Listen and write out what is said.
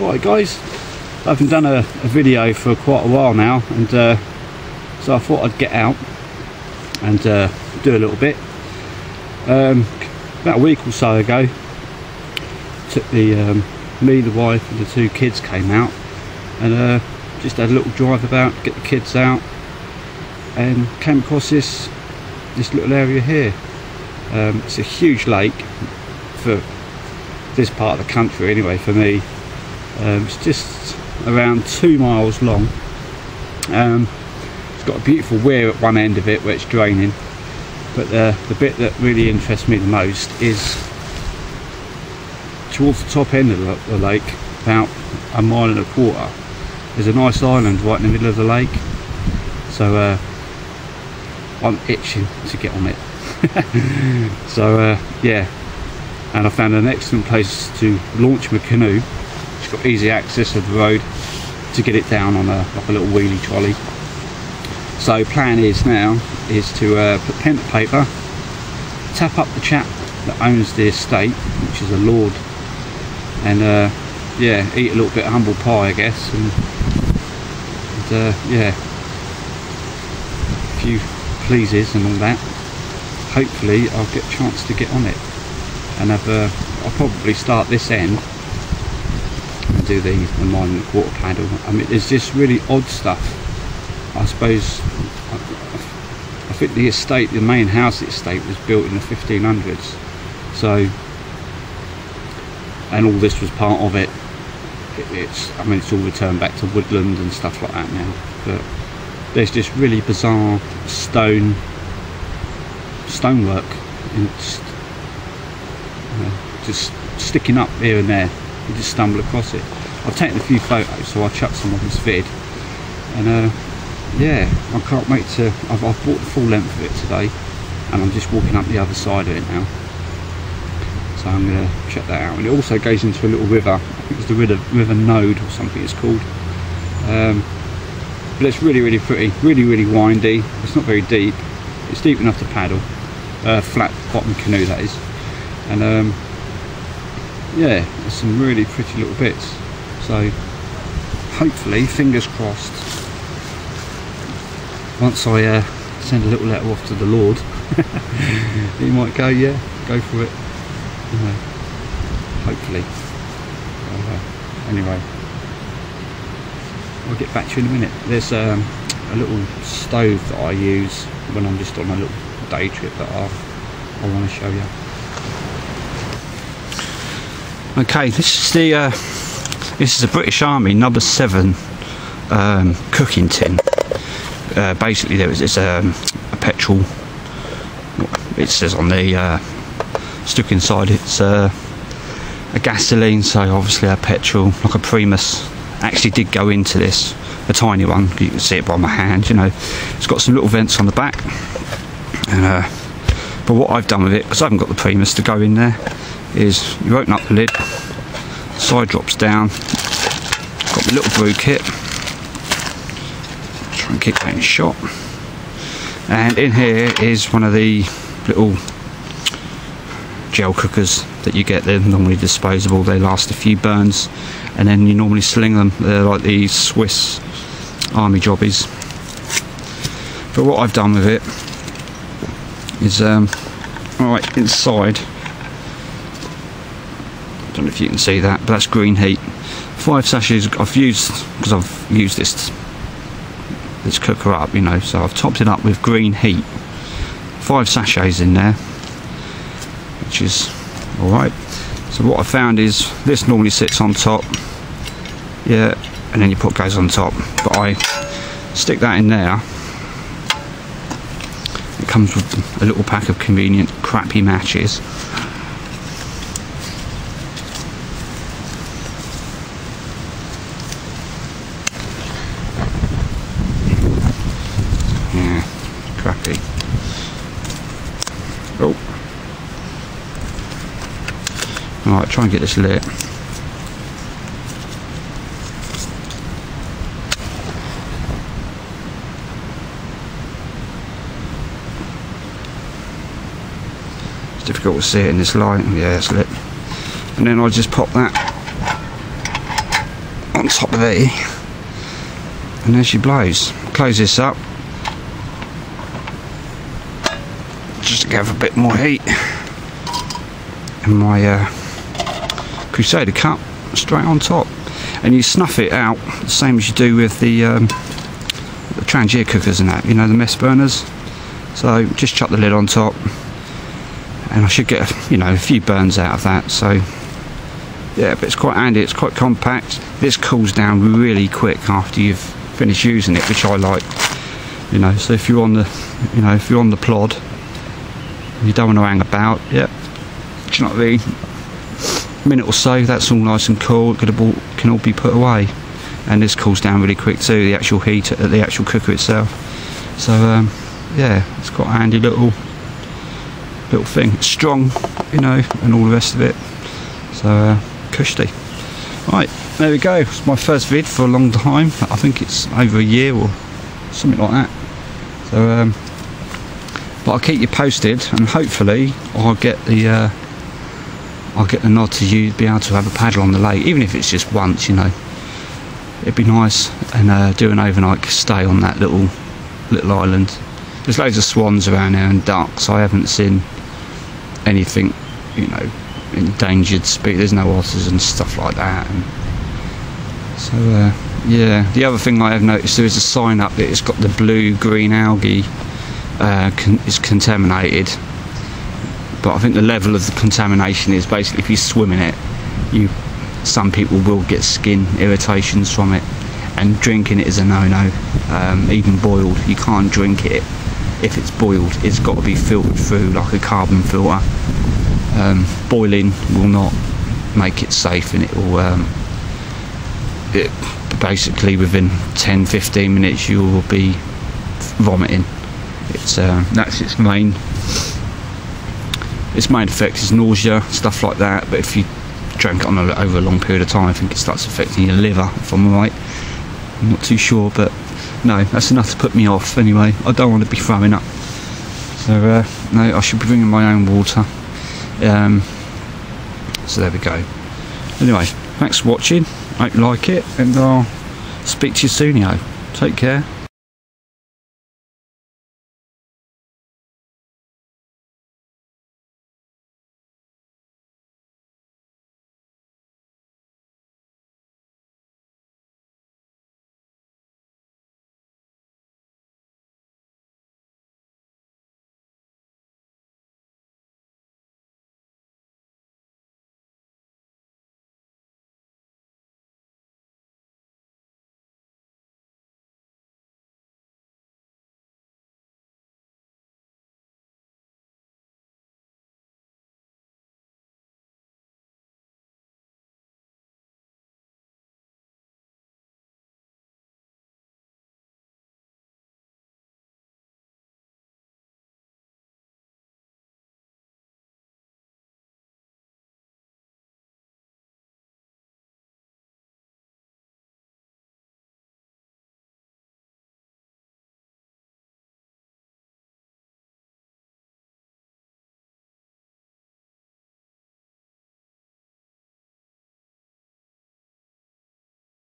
Right guys, I haven't done a video for quite a while now, and so I thought I'd get out and do a little bit. About a week or so ago, took the me, the wife and the two kids came out, and just had a little drive about, get the kids out, and came across this little area here. It's a huge lake for this part of the country anyway, for me. It's just around 2 miles long. It's got a beautiful weir at one end of it where it's draining, but the bit that really interests me the most is towards the top end of the lake, about 1.25 miles. There's a nice island right in the middle of the lake, so I'm itching to get on it. So yeah, and I found an excellent place to launch my canoe. It's got easy access of the road to get it down on like a little wheelie trolley. So plan is now is to put pen to paper, tap up the chap that owns the estate, which is a lord, and yeah, eat a little bit of humble pie, I guess, and yeah, a few pleases and all that. Hopefully I'll get a chance to get on it, and have I'll probably start this end and do the 1 1/4 paddle. I mean, there's just really odd stuff. I suppose I think the estate, the main house estate, was built in the 1500s, so, and all this was part of it. I mean, it's all returned back to woodland and stuff like that now, but there's just really bizarre stonework and just sticking up here and there. You just stumble across it. I've taken a few photos, so I'll chuck some on this vid, and yeah, I can't wait to. I've bought the full length of it today, and I'm just walking up the other side of it now, so I'm going to check that out. And it also goes into a little river. I think it's the river Node or something it's called, but it's really pretty, really windy. It's not very deep. It's deep enough to paddle, flat bottom canoe that is, and yeah, there's some really pretty little bits. So hopefully, fingers crossed, once I send a little letter off to the Lord, he might go, yeah, go for it. Hopefully. Anyway, I'll get back to you in a minute. There's a little stove that I use when I'm just on a little day trip that I want to show you. Okay, this is a British Army number 7 cooking tin. Basically, there is a petrol. It says on the stuck inside it's a gasoline, so obviously a petrol, like a Primus, actually did go into this. A tiny one, you can see it by my hand, you know. It's got some little vents on the back, and but what I've done with it, because I haven't got the Primus to go in there, is you open up the lid, side drops down, got my little brew kit, try and keep that in shot, and in here is one of the little gel cookers that you get. They're normally disposable, they last a few burns, and then you normally sling them. They're like these Swiss army jobbies. But what I've done with it is right inside, I don't know if you can see that, but that's green heat. 5 sachets I've used, because I've used this cooker up, you know, so I've topped it up with green heat. 5 sachets in there, which is alright. So what I found is this normally sits on top, yeah, and then your pot goes on top, but I stick that in there. It comes with a little pack of convenient crappy matches. Yeah, crappy. Oh. Alright, try and get this lit. It's difficult to see it in this light. Yeah, it's lit. And then I just pop that on top of there, and there she blows. Close this up just to give a bit more heat, and my Crusader cup straight on top. And you snuff it out the same as you do with the Trangier cookers and that, you know, the mess burners. So just chuck the lid on top, and I should get a few burns out of that. So yeah, but it's quite handy, it's quite compact. This cools down really quick after you've finished using it, which I like. You know, so if you're on the if you're on the plod, you don't want to hang about, yeah, do you know what I mean? Minute or so, that's all nice and cool. It can all be put away, and this cools down really quick too. The actual heat at the actual cooker itself. So yeah, it's quite a handy little thing. It's strong, you know, and all the rest of it. So cushy. Right, there we go. It's my first vid for a long time. I think it's over a year or something like that. So but I'll keep you posted, and hopefully I'll get the nod to be able to have a paddle on the lake, even if it's just once, you know. It'd be nice, and do an overnight stay on that little island. There's loads of swans around there and ducks. I haven't seen anything, you know, endangered species. There's no otters and stuff like that. And so yeah, the other thing I have noticed, there is a sign up that it's got the blue-green algae is contaminated. But I think the level of the contamination is basically, if you swim in it, some people will get skin irritations from it, and drinking it is a no-no. Even boiled, you can't drink it if it's boiled. It's got to be filtered through like a carbon filter. Boiling will not make it safe, and it will basically within 10-15 minutes you will be vomiting. That's its main effect is nausea, stuff like that. But if you drank it over a long period of time, I think it starts affecting your liver, if I'm right. I'm not too sure, but no, that's enough to put me off anyway. I don't want to be throwing up. So no, I should be bringing my own water. So there we go. Anyway, thanks for watching. Hope you like it, and I'll speak to you soon, yo. Take care.